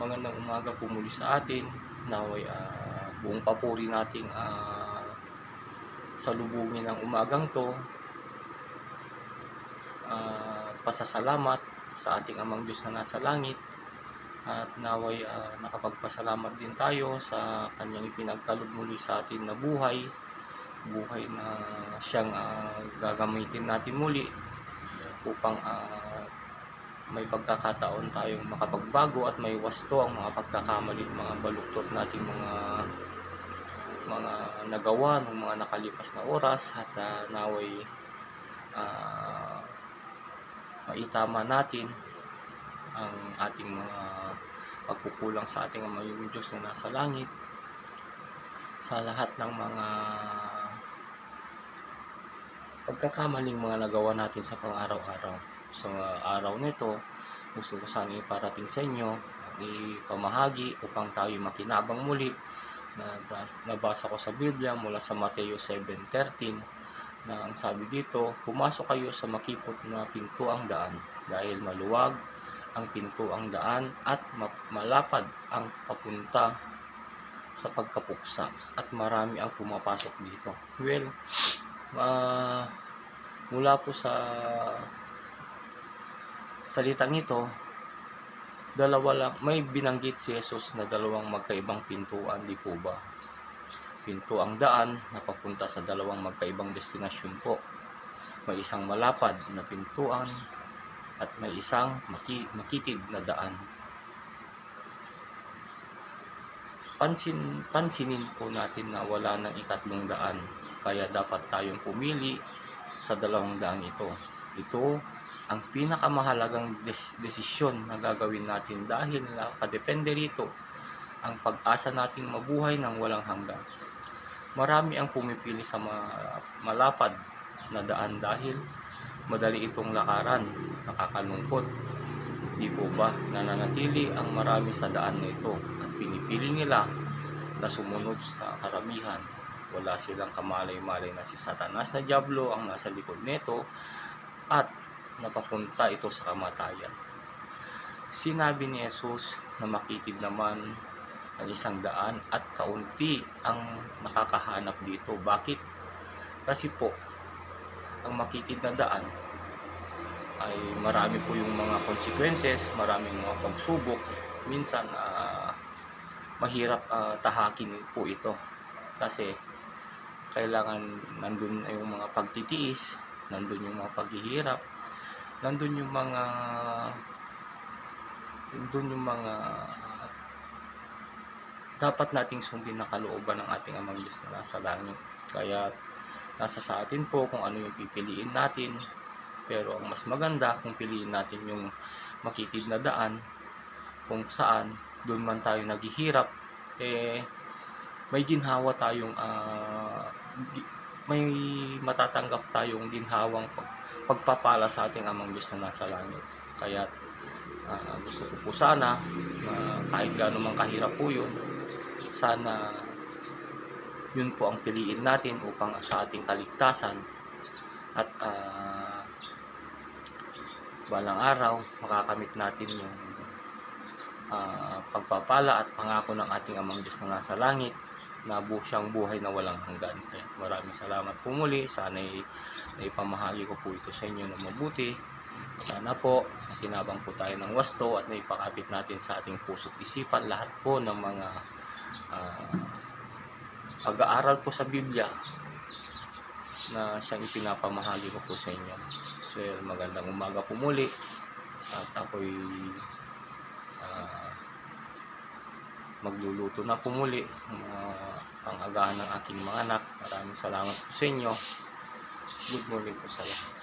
Magandang umaga po muli sa atin. Naway buong papuri nating salubungin ng umagang to. Pasasalamat sa ating Amang Diyos na nasa langit. At naway nakapagpasalamat din tayo sa kanyang ipinagkaloob muli sa atin na buhay na siyang gagamitin natin muli upang may pagkakataon tayong makapagbago at may wasto ang mga pagkakamali, mga baluktot nating mga nagawa ng mga nakalipas na oras, at naway maitama natin ang ating mga pagkukulang sa ating Amang Diyos na nasa langit sa lahat ng mga pagkakamaling mga nagawa natin sa pang-araw-araw. Sa araw nito, gusto ko sana iparating sa inyo, ipamahagi upang tayo makinabang muli. Nabasa ko sa Biblia mula sa Mateo 7:13 na ang sabi dito, pumasok kayo sa makipot na pintuang daan dahil maluwag ang pintuang daan at malapad ang papunta sa pagkapuksa at marami ang pumapasok dito. Well, mula po sa salitang ito, dalawa lang, may binanggit si Jesus na dalawang magkaibang pintuan, di po ba? Pintuang daan na papunta sa dalawang magkaibang destinasyon po. May isang malapad na pintuan at may isang makitid na daan. Pansinin po natin na wala ng ikatlong daan, kaya dapat tayong pumili sa dalawang daang ito. Ito ang pinakamahalagang desisyon na gagawin natin dahil nakadepende rito ang pag-asa nating mabuhay ng walang hanggan. Marami ang pumipili sa malapad na daan dahil madali itong lakaran, nakakalungkot. Di po ba nananatili ang marami sa daan na ito at pinipili nila na sumunod sa karamihan. Wala silang kamalay-malay na si Satanas na Diablo ang nasa likod nito at napapunta ito sa kamatayan. Sinabi ni Jesus na makitid naman ang isang daan at kaunti ang nakakahanap dito. Bakit? Kasi po, ang makitid na daan ay marami po yung mga consequences, maraming mga pagsubok. Minsan, mahirap tahakin po ito. Kasi kailangan nandun yung mga pagtitiis, nandun yung mga paghihirap, nandun yung mga dapat nating sundin na kalooban ng ating Amang Diyos na nasa langit. Kaya nasa sa atin po kung ano yung pipiliin natin, pero ang mas maganda kung piliin natin yung makitid na daan, kung saan doon man tayo naghihirap, may ginhawa tayong may matatanggap tayong ginhawang pagpapala sa ating Amang Diyos na nasa langit. Kaya gusto ko po sana kahit gaano man kahirap po yun, sana yun po ang piliin natin upang sa ating kaligtasan at balang araw makakamit natin yung pagpapala at pangako ng ating Amang Diyos na nasa langit na siyang buhay na walang hanggan. Kaya maraming salamat po muli. Sana'y naipamahagi ko po ito sa inyo na mabuti. Sana po makinabang po tayo ng wasto at naipakapit natin sa ating puso't isipan lahat po ng mga pag-aaral po sa Biblia na siyang ipinapamahagi ko po sa inyo. So magandang umaga po muli at ako'y magluluto na po muli ang agahan ng aking mga anak. Maraming salamat po sa inyo. Good morning po sa lahat.